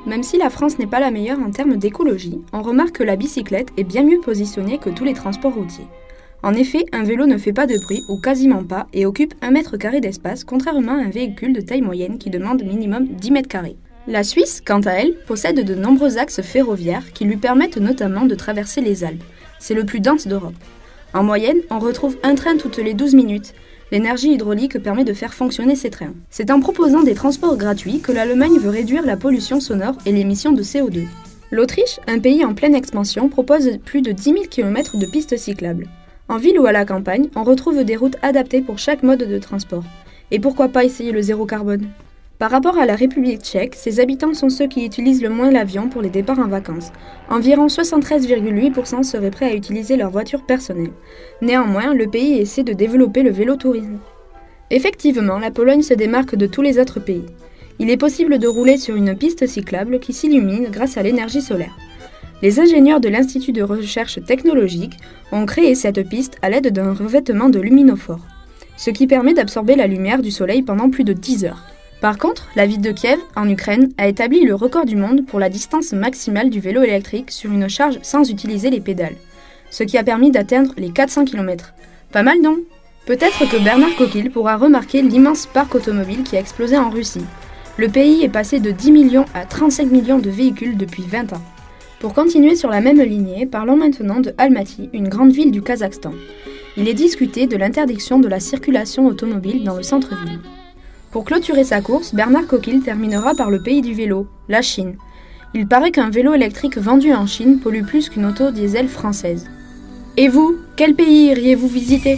Même si la France n'est pas la meilleure en termes d'écologie, on remarque que la bicyclette est bien mieux positionnée que tous les transports routiers. En effet, un vélo ne fait pas de bruit, ou quasiment pas, et occupe 1 mètre carré d'espace, contrairement à un véhicule de taille moyenne qui demande minimum 10 mètres carrés. La Suisse, quant à elle, possède de nombreux axes ferroviaires qui lui permettent notamment de traverser les Alpes. C'est le plus dense d'Europe. En moyenne, on retrouve un train toutes les 12 minutes. L'énergie hydraulique permet de faire fonctionner ces trains. C'est en proposant des transports gratuits que l'Allemagne veut réduire la pollution sonore et l'émission de CO2. L'Autriche, un pays en pleine expansion, propose plus de 10 000 km de pistes cyclables. En ville ou à la campagne, on retrouve des routes adaptées pour chaque mode de transport. Et pourquoi pas essayer le zéro carbone ? Par rapport à la République tchèque, ses habitants sont ceux qui utilisent le moins l'avion pour les départs en vacances. Environ 73,8% seraient prêts à utiliser leur voiture personnelle. Néanmoins, le pays essaie de développer le vélotourisme. Effectivement, la Pologne se démarque de tous les autres pays. Il est possible de rouler sur une piste cyclable qui s'illumine grâce à l'énergie solaire. Les ingénieurs de l'Institut de recherche technologique ont créé cette piste à l'aide d'un revêtement de luminophore, ce qui permet d'absorber la lumière du soleil pendant plus de 10 heures. Par contre, la ville de Kiev, en Ukraine, a établi le record du monde pour la distance maximale du vélo électrique sur une charge sans utiliser les pédales, ce qui a permis d'atteindre les 400 km. Pas mal, non ? Peut-être que Bernard Coquille pourra remarquer l'immense parc automobile qui a explosé en Russie. Le pays est passé de 10 millions à 35 millions de véhicules depuis 20 ans. Pour continuer sur la même lignée, parlons maintenant de Almaty, une grande ville du Kazakhstan. Il est discuté de l'interdiction de la circulation automobile dans le centre-ville. Pour clôturer sa course, Bernard Coquille terminera par le pays du vélo, la Chine. Il paraît qu'un vélo électrique vendu en Chine pollue plus qu'une auto diesel française. Et vous, quel pays iriez-vous visiter ?